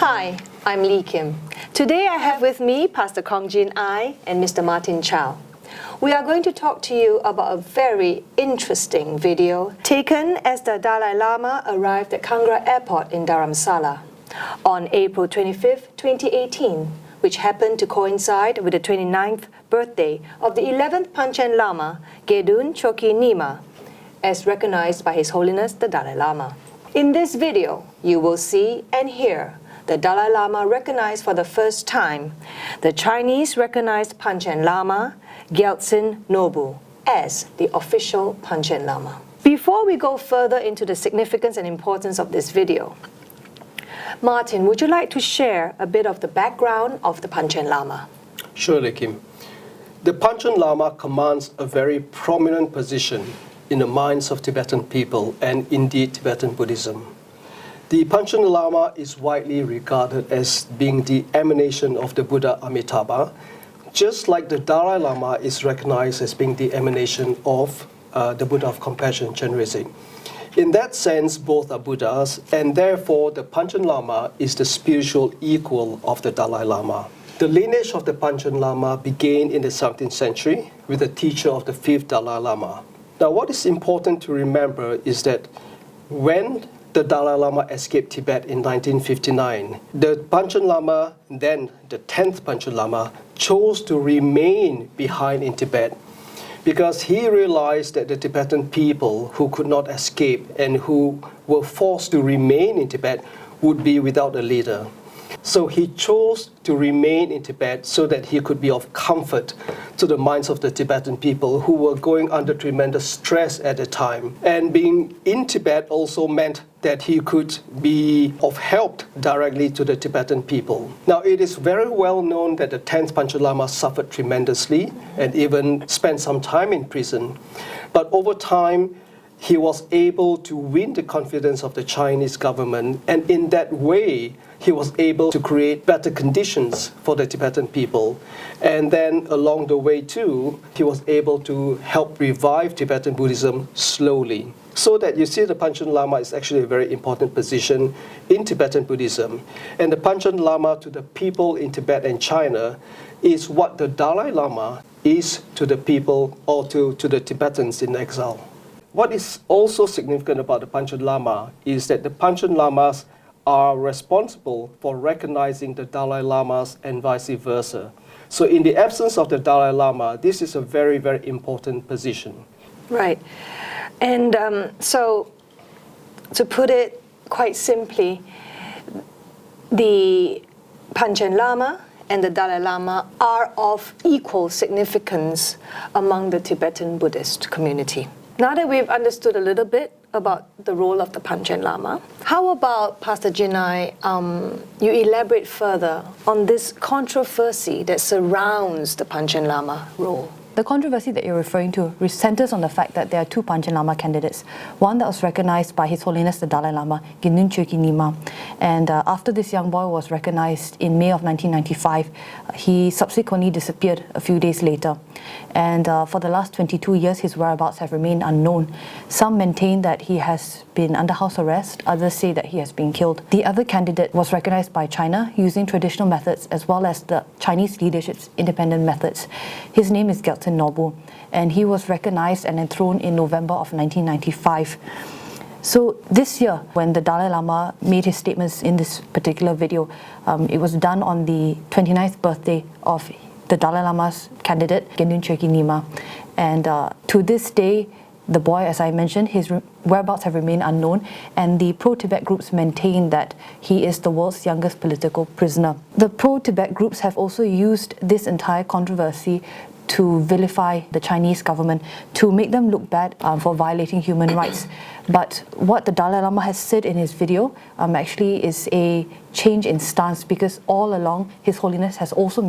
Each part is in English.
Hi, I'm Lee Kim. Today I have with me Pastor Rinpoche Ai and Mr. Martin Chow. We are going to talk to you about a very interesting video taken as the Dalai Lama arrived at Kangra Airport in Dharamsala on April 25, 2018, which happened to coincide with the 29th birthday of the 11th Panchen Lama, Gedun Choki Nima, as recognized by His Holiness the Dalai Lama. In this video, you will see and hear the Dalai Lama recognized for the first time the Chinese recognized Panchen Lama, Gyaltsen Nobu, as the official Panchen Lama. Before we go further into the significance and importance of this video, Martin, would you like to share a bit of the background of the Panchen Lama? Surely, Kim. The Panchen Lama commands a very prominent position in the minds of Tibetan people and indeed Tibetan Buddhism. The Panchen Lama is widely regarded as being the emanation of the Buddha Amitabha, just like the Dalai Lama is recognized as being the emanation of the Buddha of Compassion, Chenrezig. In that sense, both are Buddhas, and therefore the Panchen Lama is the spiritual equal of the Dalai Lama. The lineage of the Panchen Lama began in the 17th century with the teacher of the 5th Dalai Lama. Now, what is important to remember is that when the Dalai Lama escaped Tibet in 1959, the Panchen Lama, then the 10th Panchen Lama, chose to remain behind in Tibet because he realized that the Tibetan people who could not escape and who were forced to remain in Tibet would be without a leader. So he chose to remain in Tibet so that he could be of comfort to the minds of the Tibetan people who were going under tremendous stress at the time. And being in Tibet also meant that he could be of help directly to the Tibetan people. Now, it is very well known that the 10th Panchen Lama suffered tremendously and even spent some time in prison. But over time, he was able to win the confidence of the Chinese government, and in that way, he was able to create better conditions for the Tibetan people. And then along the way too, he was able to help revive Tibetan Buddhism slowly. So that you see the Panchen Lama is actually a very important position in Tibetan Buddhism. And the Panchen Lama to the people in Tibet and China is what the Dalai Lama is to the people or to the Tibetans in exile. What is also significant about the Panchen Lama is that the Panchen Lamas are responsible for recognizing the Dalai Lamas and vice versa. So in the absence of the Dalai Lama, this is a very, very important position. Right. And so to put it quite simply, the Panchen Lama and the Dalai Lama are of equal significance among the Tibetan Buddhist community. Now that we've understood a little bit about the role of the Panchen Lama, how about, Pastor Jinai, you elaborate further on this controversy that surrounds the Panchen Lama role? The controversy that you're referring to centers on the fact that there are two Panchen Lama candidates. One that was recognized by His Holiness the Dalai Lama, Gedun Choki Nima. And after this young boy was recognized in May of 1995, he subsequently disappeared a few days later. And for the last 22 years, his whereabouts have remained unknown. Some maintain that he has been under house arrest, others say that he has been killed. The other candidate was recognized by China using traditional methods as well as the Chinese leadership's independent methods. His name is Gyaltsen Nobu, and he was recognized and enthroned in November of 1995. So this year, when the Dalai Lama made his statements in this particular video, it was done on the 29th birthday of the Dalai Lama's candidate, Gedun Choki Nima. And to this day, the boy, as I mentioned, his whereabouts have remained unknown, and the pro-Tibet groups maintain that he is the world's youngest political prisoner. The pro-Tibet groups have also used this entire controversy to vilify the Chinese government, to make them look bad for violating human rights. But what the Dalai Lama has said in his video actually is a change in stance, because all along His Holiness has also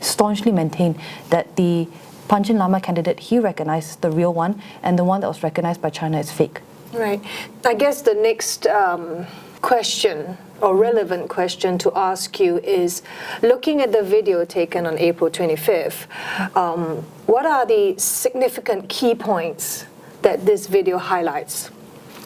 staunchly maintained that the Panchen Lama candidate he recognized, the real one, and the one that was recognized by China is fake. Right. I guess the next question or relevant question to ask you is, looking at the video taken on April 25th, what are the significant key points that this video highlights?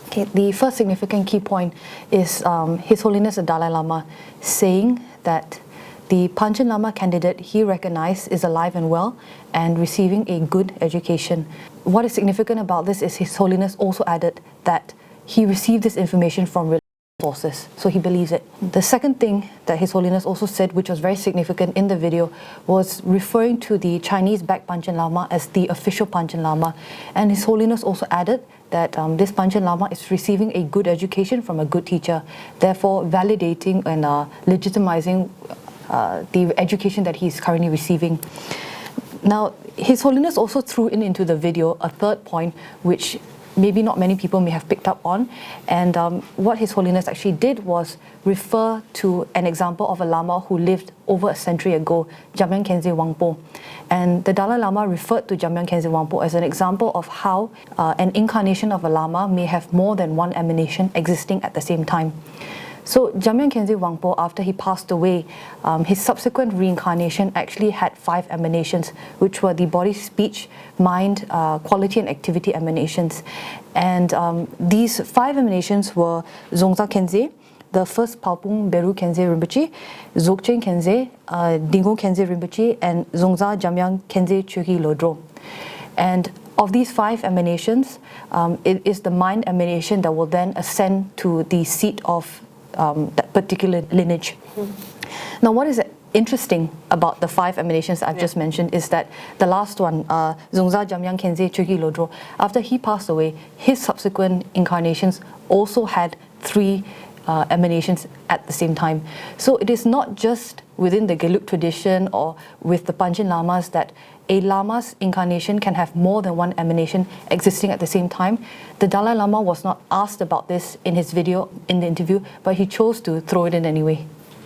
Okay, the first significant key point is His Holiness the Dalai Lama saying that the Panchen Lama candidate he recognized is alive and well and receiving a good education. What is significant about this is His Holiness also added that he received this information from reliable sources, so he believes it. The second thing that His Holiness also said, which was very significant in the video, was referring to the Chinese-backed Panchen Lama as the official Panchen Lama. And His Holiness also added that this Panchen Lama is receiving a good education from a good teacher, therefore validating and legitimizing the education that he is currently receiving. Now, His Holiness also threw into the video a third point, which maybe not many people may have picked up on. And what His Holiness actually did was refer to an example of a Lama who lived over a century ago, Jamyang Khyentse Wangpo. And the Dalai Lama referred to Jamyang Khyentse Wangpo as an example of how an incarnation of a Lama may have more than one emanation existing at the same time. So Jamyang Khyentse Wangpo, after he passed away, his subsequent reincarnation actually had 5 emanations, which were the body, speech, mind, quality and activity emanations. And these 5 emanations were Zongza Khyentse, the first Palpung Beru Khyentse Rinpoche, Dzogchen Khyentse, Dingo Khyentse Rinpoche, and Zongza Jamyang Khyentse Chökyi Lodro. And of these 5 emanations, it is the mind emanation that will then ascend to the seat of that particular lineage. Now, what is interesting about the 5 emanations I've just mentioned is that the last one, Zongza Jamyang Khyentse Chökyi Lodro, after he passed away, his subsequent incarnations also had 3 emanations at the same time. So it is not just within the Gelug tradition or with the Panchen Lamas that a Lama's incarnation can have more than one emanation existing at the same time. The Dalai Lama was not asked about this in his video, in the interview, but he chose to throw it in anyway.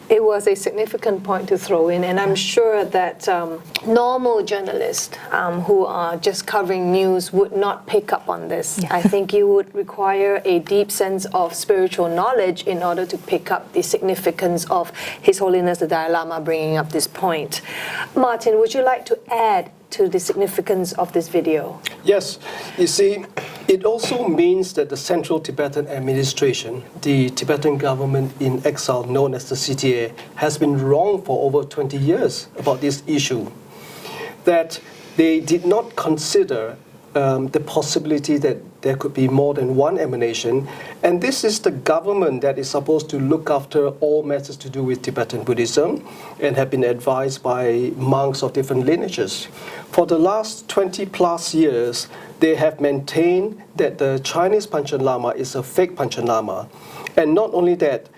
It was a significant point to throw in, and I'm sure that normal journalists who are just covering news would not pick up on this. I think you would require a deep sense of spiritual knowledge in order to pick up the significance of His Holiness the Dalai Lama bringing up this point. Martin, would you like to add to the significance of this video? Yes, you see, it also means that the Central Tibetan Administration, the Tibetan government in exile known as the CTA, has been wrong for over 20 years about this issue. That they did not consider the possibility that there could be more than one emanation, and this is the government that is supposed to look after all matters to do with Tibetan Buddhism and have been advised by monks of different lineages. For the last 20 plus years, they have maintained that the Chinese Panchen Lama is a fake Panchen Lama. And not only that,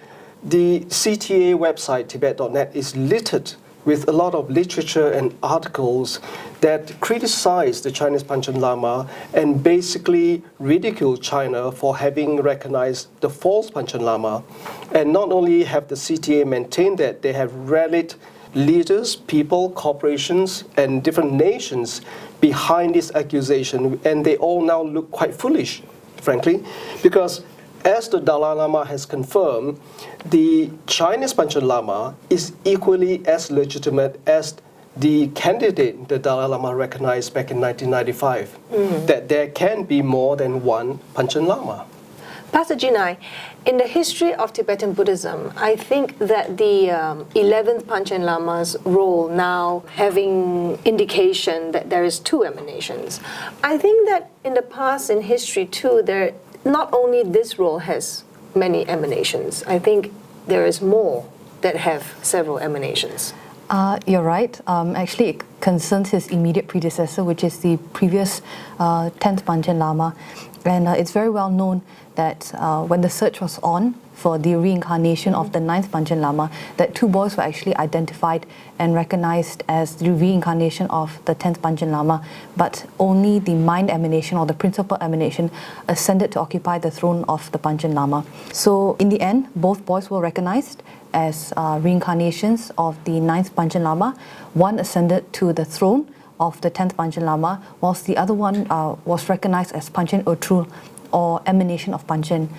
the CTA website, tibet.net, is littered with a lot of literature and articles that criticize the Chinese Panchen Lama and basically ridicule China for having recognized the false Panchen Lama. And not only have the CTA maintained that, they have rallied leaders, people, corporations, and different nations behind this accusation, and they all now look quite foolish, frankly, because as the Dalai Lama has confirmed, the Chinese Panchen Lama is equally as legitimate as the candidate the Dalai Lama recognized back in 1995, that there can be more than one Panchen Lama. Pastor Jinai, in the history of Tibetan Buddhism, I think that the 11th Panchen Lama's role now having indication that there is 2 emanations. I think that in the past, in history too, there not only this role has many emanations. I think there is more that have several emanations. You're right. Actually, it concerns his immediate predecessor, which is the previous 10th Panchen Lama. And it's very well known that when the search was on for the reincarnation of the 9th Panchen Lama, that 2 boys were actually identified and recognized as the reincarnation of the 10th Panchen Lama, but only the mind emanation or the principal emanation ascended to occupy the throne of the Panchen Lama. So in the end, both boys were recognized as reincarnations of the 9th Panchen Lama. One ascended to the throne of the 10th Panchen Lama, whilst the other one was recognized as Panchen Otrul, or emanation of Panchen.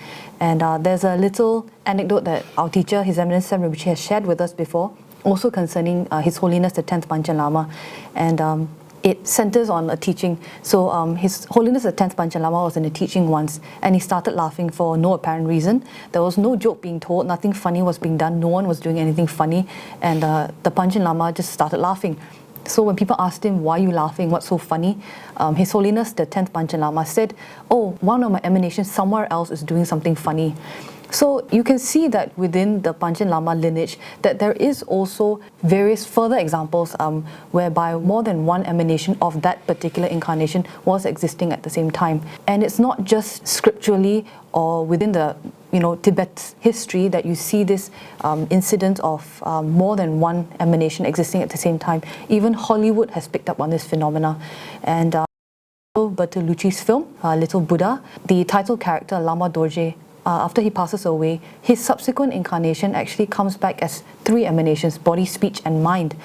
And there's a little anecdote that our teacher, His Eminence Tsem has shared with us before, also concerning His Holiness the 10th Panchen Lama. And it centers on a teaching. So His Holiness the 10th Panchen Lama was in a teaching once, and he started laughing for no apparent reason. There was no joke being told, nothing funny was being done, no one was doing anything funny, and the Panchen Lama just started laughing. So when people asked him, why are you laughing, what's so funny? His Holiness the 10th Panchen Lama said, oh, one of my emanations somewhere else is doing something funny. So you can see that within the Panchen Lama lineage that there is also various further examples whereby more than one emanation of that particular incarnation was existing at the same time. And it's not just scripturally or within the Tibet's history that you see this incident of more than one emanation existing at the same time. Even Hollywood has picked up on this phenomena. And Bertolucci's film, Little Buddha, the title character Lama Dorje, after he passes away, his subsequent incarnation actually comes back as 3 emanations, body, speech and mind.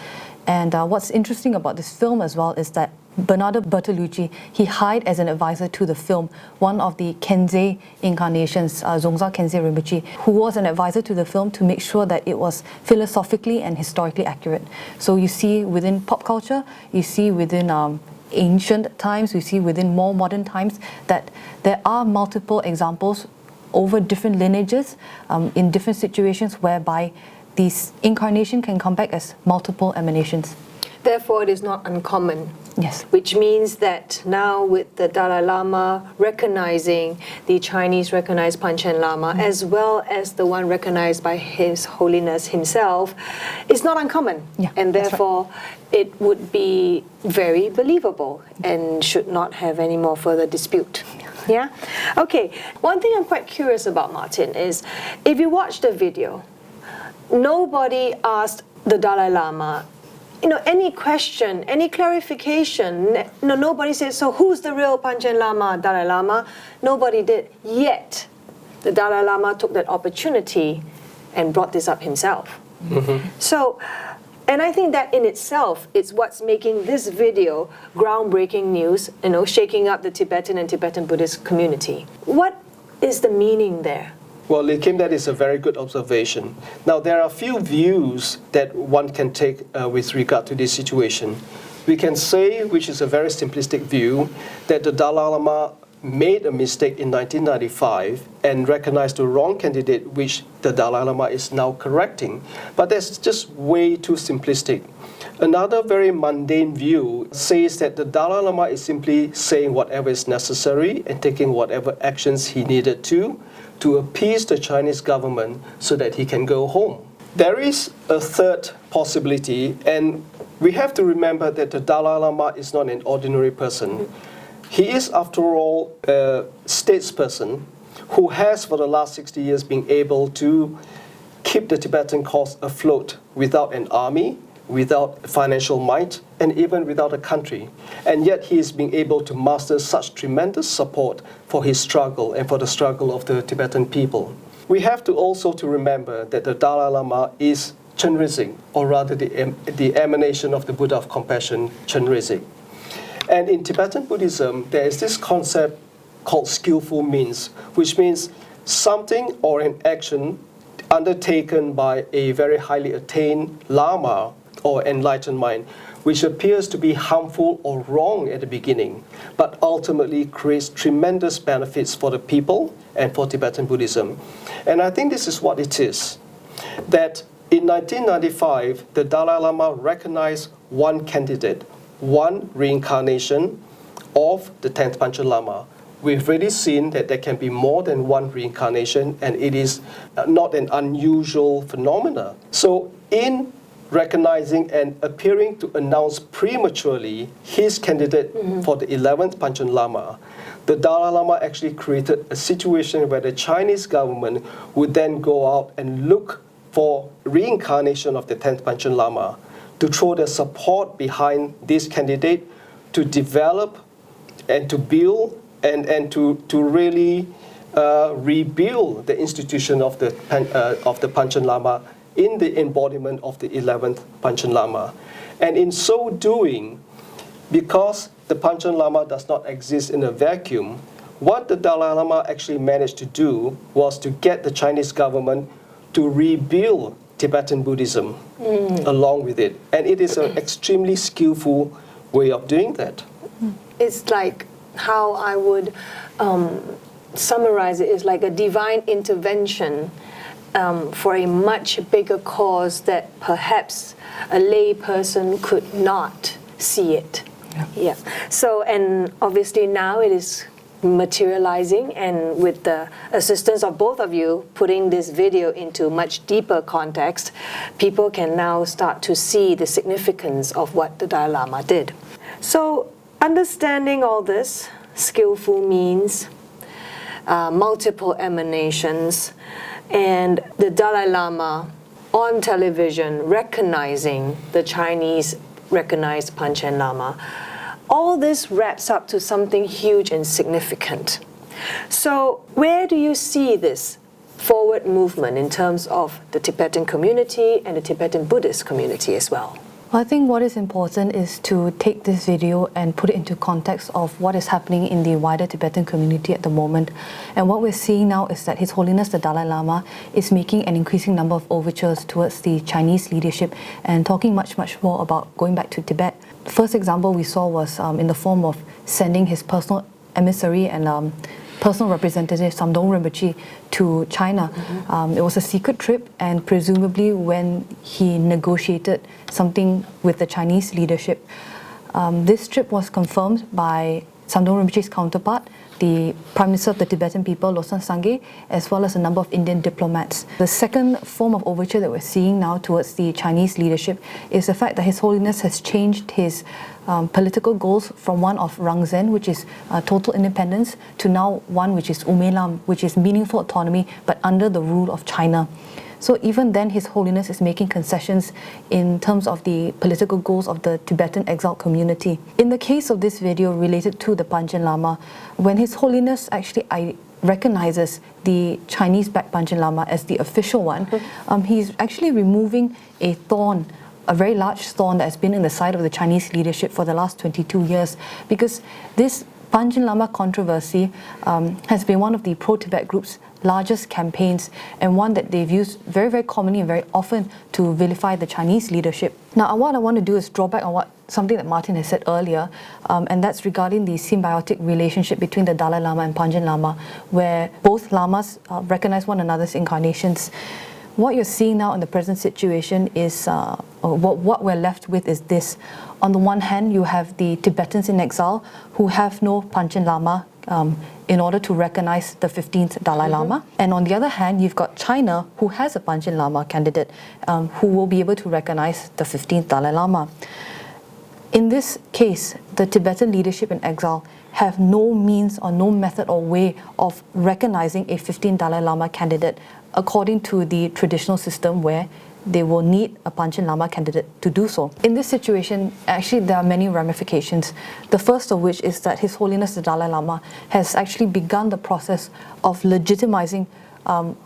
And what's interesting about this film as well is that Bernardo Bertolucci, he hired as an advisor to the film one of the Kensei incarnations, Zongza Kensei Rinpoche, who was an advisor to the film to make sure that it was philosophically and historically accurate. So you see within pop culture, you see within ancient times, you see within more modern times that there are multiple examples over different lineages in different situations whereby this incarnation can come back as multiple emanations. Therefore, it is not uncommon. Yes. Which means that now with the Dalai Lama recognizing the Chinese recognized Panchen Lama as well as the one recognized by His Holiness himself, it's not uncommon. Yeah, and that's therefore it would be very believable and should not have any more further dispute. Yeah? Okay, one thing I'm quite curious about, Martin, is if you watch the video, nobody asked the Dalai Lama any question, any clarification. Nobody said, so who's the real Panchen Lama, Dalai Lama? Nobody did. Yet, the Dalai Lama took that opportunity and brought this up himself. Mm-hmm. So, and I think that in itself is what's making this video groundbreaking news, shaking up the Tibetan and Tibetan Buddhist community. What is the meaning there? Well, Lee Kim, that is a very good observation. Now, there are a few views that one can take with regard to this situation. We can say, which is a very simplistic view, that the Dalai Lama made a mistake in 1995 and recognized the wrong candidate, which the Dalai Lama is now correcting. But that's just way too simplistic. Another very mundane view says that the Dalai Lama is simply saying whatever is necessary and taking whatever actions he needed to appease the Chinese government so that he can go home. There is a third possibility, and we have to remember that the Dalai Lama is not an ordinary person. He is, after all, a statesperson who has, for the last 60 years, been able to keep the Tibetan cause afloat without an army, without financial might, and even without a country. And yet he is being able to muster such tremendous support for his struggle and for the struggle of the Tibetan people. We have to also to remember that the Dalai Lama is Chenrezig, or rather the emanation of the Buddha of Compassion, Chenrezig. And in Tibetan Buddhism, there is this concept called skillful means, which means something or an action undertaken by a very highly attained Lama or enlightened mind, which appears to be harmful or wrong at the beginning, but ultimately creates tremendous benefits for the people and for Tibetan Buddhism. And I think this is what it is, that in 1995, the Dalai Lama recognized one candidate, one reincarnation of the 10th Panchen Lama. We've already seen that there can be more than one reincarnation, and it is not an unusual phenomena. So in recognizing and appearing to announce prematurely his candidate for the 11th Panchen Lama, the Dalai Lama actually created a situation where the Chinese government would then go out and look for reincarnation of the 10th Panchen Lama to throw their support behind this candidate to develop and to build and to really rebuild the institution of the Panchen Lama in the embodiment of the 11th Panchen Lama. And in so doing, because the Panchen Lama does not exist in a vacuum, what the Dalai Lama actually managed to do was to get the Chinese government to rebuild Tibetan Buddhism along with it. And it is an extremely skillful way of doing that. It's like how I would summarize it is like a divine intervention for a much bigger cause that perhaps a lay person could not see it. Yeah. So, and obviously now it is materializing, and with the assistance of both of you putting this video into much deeper context, people can now start to see the significance of what the Dalai Lama did. So, understanding all this, skillful means, multiple emanations, and the Dalai Lama on television recognizing the Chinese recognized Panchen Lama, all this wraps up to something huge and significant. So where do you see this forward movement in terms of the Tibetan community and the Tibetan Buddhist community as well? I think what is important is to take this video and put it into context of what is happening in the wider Tibetan community at the moment. And what we're seeing now is that His Holiness the Dalai Lama is making an increasing number of overtures towards the Chinese leadership and talking much more about going back to Tibet. The first example we saw was in the form of sending his personal emissary and personal representative Samdong Rinpoche to China. It was a secret trip, and presumably when he negotiated something with the Chinese leadership. This trip was confirmed by Samdong Rinpoche's counterpart, the Prime Minister of the Tibetan people, Losang Sangye, as well as a number of Indian diplomats. The second form of overture that we're seeing now towards the Chinese leadership is the fact that His Holiness has changed his political goals from one of Rangzen, which is total independence, to now one which is Umelam, which is meaningful autonomy, but under the rule of China. So even then, His Holiness is making concessions in terms of the political goals of the Tibetan exiled community. In the case of this video related to the Panchen Lama, when His Holiness actually recognizes the Chinese-backed Panchen Lama as the official one, he's actually removing a thorn, a very large thorn that has been in the side of the Chinese leadership for the last 22 years, because this Panchen Lama controversy has been one of the pro-Tibet group's largest campaigns, and one that they've used very commonly and very often to vilify the Chinese leadership. Now, what I want to do is draw back on something that Martin has said earlier, and that's regarding the symbiotic relationship between the Dalai Lama and Panchen Lama, where both Lamas recognize one another's incarnations. What you're seeing now in the present situation is, what we're left with is this. On the one hand, you have the Tibetans in exile who have no Panchen Lama in order to recognize the 15th Dalai Lama. And on the other hand, you've got China, who has a Panchen Lama candidate who will be able to recognize the 15th Dalai Lama. In this case, the Tibetan leadership in exile have no means or no method or way of recognizing a 15th Dalai Lama candidate according to the traditional system, where they will need a Panchen Lama candidate to do so. In this situation, actually there are many ramifications. The first of which is that His Holiness the Dalai Lama has actually begun the process of legitimizing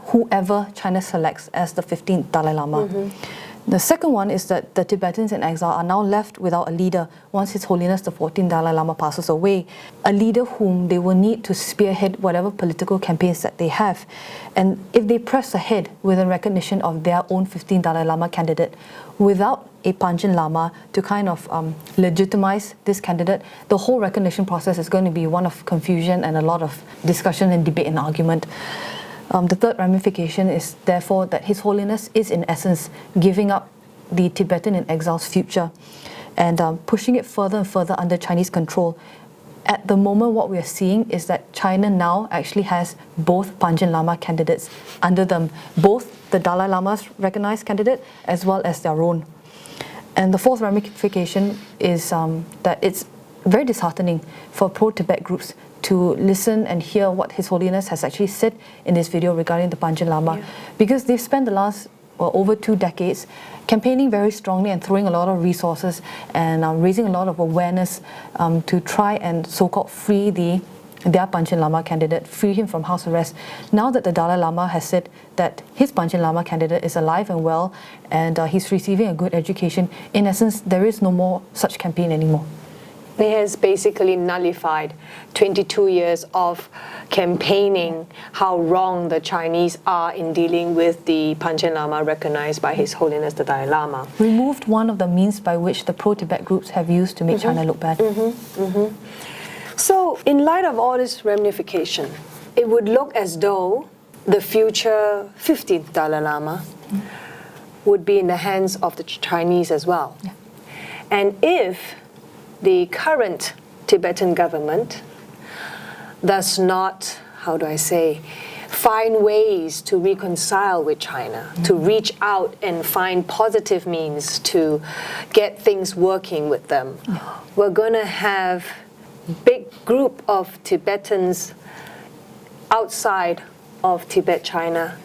whoever China selects as the 15th Dalai Lama. The second one is that the Tibetans in exile are now left without a leader once His Holiness the 14th Dalai Lama passes away, a leader whom they will need to spearhead whatever political campaigns that they have. And if they press ahead with a recognition of their own 15th Dalai Lama candidate without a Panchen Lama to kind of legitimize this candidate, the whole recognition process is going to be one of confusion and a lot of discussion and debate and argument. The third ramification is therefore that His Holiness is in essence giving up the Tibetan in exile's future and pushing it further and further under Chinese control. At the moment, what we are seeing is that China now actually has both Panchen Lama candidates under them, both the Dalai Lama's recognized candidate as well as their own. And the fourth ramification is that it's very disheartening for pro-Tibet groups to listen and hear what His Holiness has actually said in this video regarding the Panchen Lama, because they've spent the last over 2 decades campaigning very strongly and throwing a lot of resources and raising a lot of awareness to try and so-called free their Panchen Lama candidate, free him from house arrest. Now that the Dalai Lama has said that his Panchen Lama candidate is alive and well and he's receiving a good education, in essence, there is no more such campaign anymore. It has basically nullified 22 years of campaigning how wrong the Chinese are in dealing with the Panchen Lama recognized by His Holiness the Dalai Lama. Removed one of the means by which the pro-Tibet groups have used to make China look bad. So, in light of all this ramification, it would look as though the future 15th Dalai Lama would be in the hands of the Chinese as well. Yeah. And if the current Tibetan government does not, find ways to reconcile with China, to reach out and find positive means to get things working with them, we're going to have a big group of Tibetans outside of Tibet, China,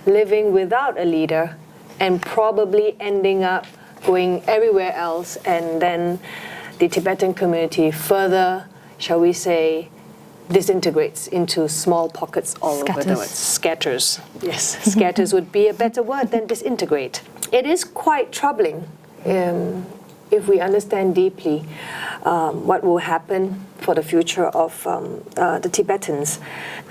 living without a leader and probably ending up going everywhere else, and then the Tibetan community further, shall we say, disintegrates into small pockets all over the world. Scatters. Yes, scatters would be a better word than disintegrate. It is quite troubling if we understand deeply what will happen for the future of the Tibetans.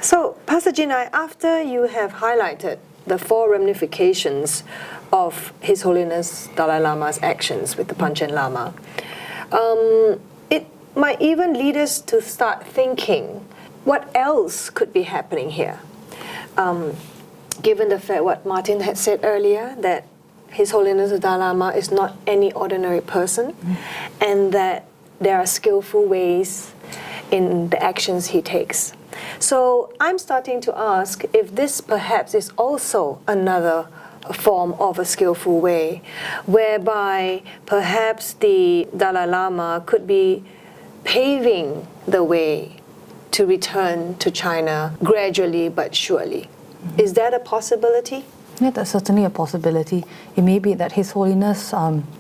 So, Pastor Jinai, after you have highlighted the 4 ramifications of His Holiness Dalai Lama's actions with the Panchen Lama, it might even lead us to start thinking what else could be happening here. Given the fact what Martin had said earlier, that His Holiness the Dalai Lama is not any ordinary person, and that there are skillful ways in the actions he takes. So I'm starting to ask if this perhaps is also another form of a skillful way, whereby perhaps the Dalai Lama could be paving the way to return to China gradually but surely. Is that a possibility? Yeah, that's certainly a possibility. It may be that His Holiness,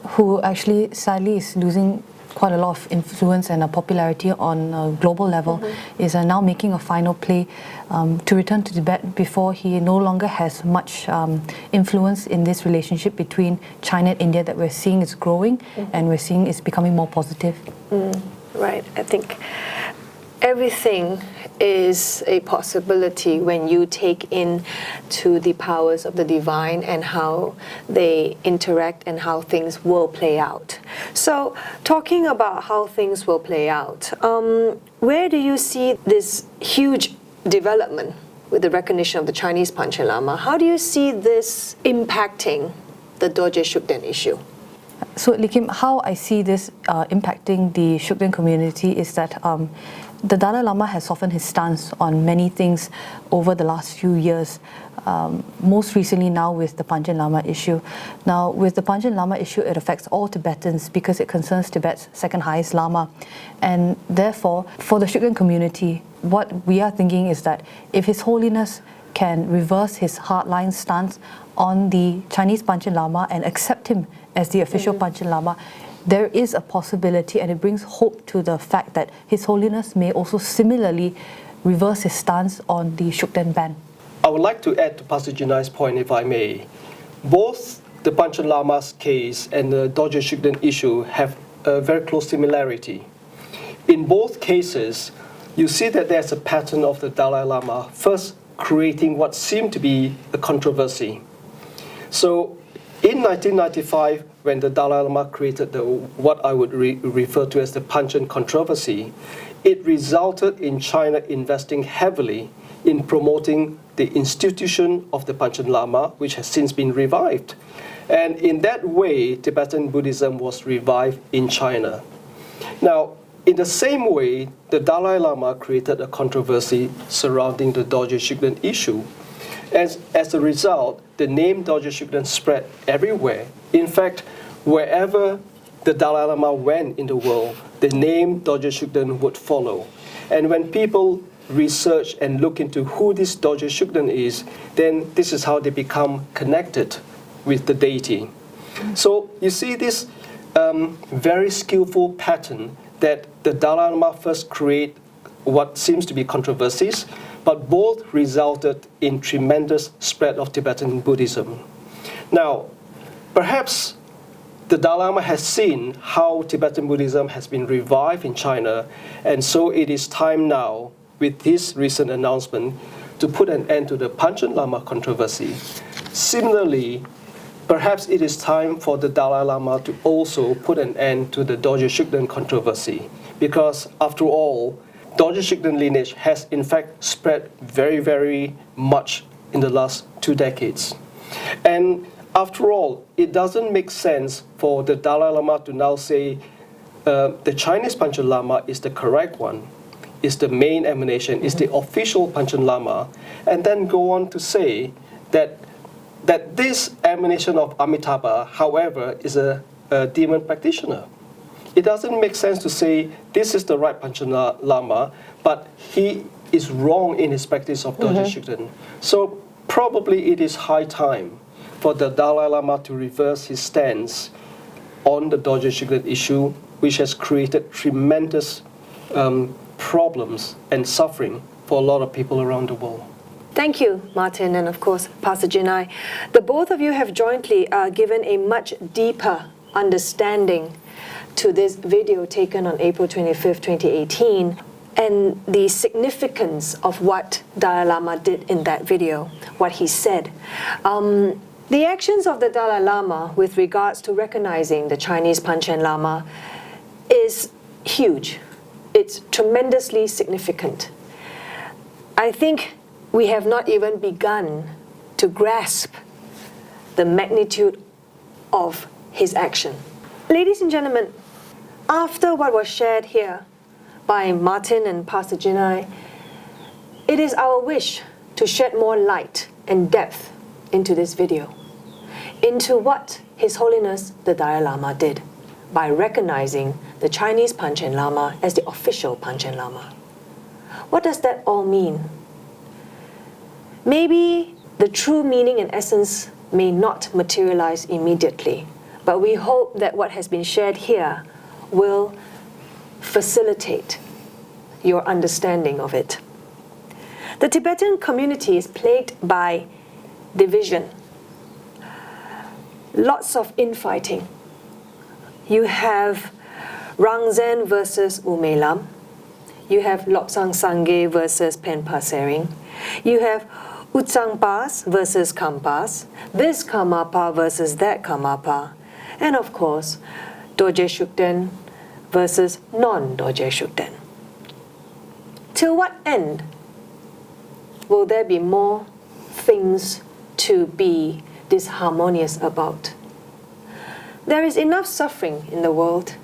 who actually sadly is losing quite a lot of influence and popularity on a global level, is now making a final play to return to Tibet before he no longer has much influence in this relationship between China and India that we're seeing is growing and we're seeing is becoming more positive. Right, I think everything is a possibility when you take in to the powers of the divine and how they interact and how things will play out. So, talking about how things will play out, where do you see this huge development with the recognition of the Chinese Panchen Lama? How do you see this impacting the Dorje Shugden issue? So, Likim, how I see this impacting the Shugden community is that the Dalai Lama has softened his stance on many things over the last few years, most recently now with the Panchen Lama issue. Now, with the Panchen Lama issue, it affects all Tibetans because it concerns Tibet's second highest Lama. And therefore, for the Shugden community, what we are thinking is that if His Holiness can reverse his hardline stance on the Chinese Panchen Lama and accept him as the official Panchen Lama, there is a possibility, and it brings hope to the fact that His Holiness may also similarly reverse his stance on the Shugden ban. I would like to add to Pastor Jinai's point, if I may. Both the Panchen Lama's case and the Dorje Shugden issue have a very close similarity. In both cases, you see that there's a pattern of the Dalai Lama first creating what seemed to be a controversy. So, in 1995, when the Dalai Lama created what I would refer to as the Panchen controversy, it resulted in China investing heavily in promoting the institution of the Panchen Lama, which has since been revived. And in that way, Tibetan Buddhism was revived in China. Now, in the same way, the Dalai Lama created a controversy surrounding the Dorje Shugden issue. As a result, the name Dorje Shugden spread everywhere. In fact, wherever the Dalai Lama went in the world, the name Dorje Shugden would follow. And when people research and look into who this Dorje Shugden is, then this is how they become connected with the deity. So you see this very skillful pattern that the Dalai Lama first create what seems to be controversies, but both resulted in tremendous spread of Tibetan Buddhism. Now, perhaps The Dalai Lama has seen how Tibetan Buddhism has been revived in China, and so it is time now, with his recent announcement, to put an end to the Panchen Lama controversy. Similarly, perhaps it is time for the Dalai Lama to also put an end to the Dorje Shugden controversy, because after all, Dorje Shugden lineage has in fact spread very, very much in the last 2 decades. And after all, it doesn't make sense for the Dalai Lama to now say the Chinese Panchen Lama is the correct one, is the main emanation, is the official Panchen Lama, and then go on to say that this emanation of Amitabha, however, is a demon practitioner. It doesn't make sense to say this is the right Panchen Lama, but he is wrong in his practice of Dorje Shugden. So probably it is high time for the Dalai Lama to reverse his stance on the Dorje Shugden issue, which has created tremendous problems and suffering for a lot of people around the world. Thank you, Martin, and of course, Pastor Jinai. The both of you have jointly given a much deeper understanding to this video taken on April 25th, 2018, and the significance of what Dalai Lama did in that video, what he said. The actions of the Dalai Lama with regards to recognizing the Chinese Panchen Lama is huge. It's tremendously significant. I think we have not even begun to grasp the magnitude of his action. Ladies and gentlemen, after what was shared here by Martin and Pastor Jinai, it is our wish to shed more light and depth into this video, into what His Holiness the Dalai Lama did by recognizing the Chinese Panchen Lama as the official Panchen Lama. What does that all mean? Maybe the true meaning and essence may not materialize immediately, but we hope that what has been shared here will facilitate your understanding of it. The Tibetan community is plagued by division, lots of infighting. You have Rangzen versus Umelam. You have Lobsang Sangye versus Penpa Sering. You have Utsangpas versus Kampas, this Kamapa versus that Kamapa, and of course, Dorje Shugden versus non-Dorje Shugden. Till what end will there be more things to be disharmonious about? There is enough suffering in the world,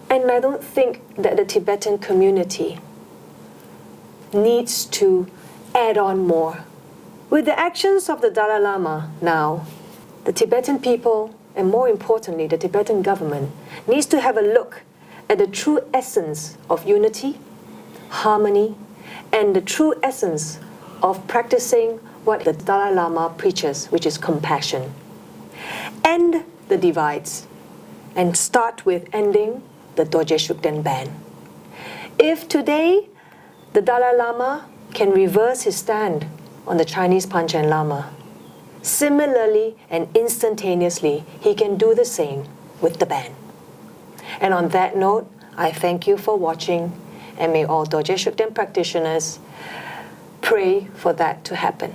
and I don't think that the Tibetan community needs to add on more. With the actions of the Dalai Lama now, the Tibetan people, and more importantly, the Tibetan government, needs to have a look at the true essence of unity, harmony, and the true essence of practicing what the Dalai Lama preaches, which is compassion. End the divides and start with ending the Dorje Shugden ban. If today the Dalai Lama can reverse his stand on the Chinese Panchen Lama, similarly and instantaneously, he can do the same with the ban. And on that note, I thank you for watching, and may all Dorje Shugden practitioners pray for that to happen.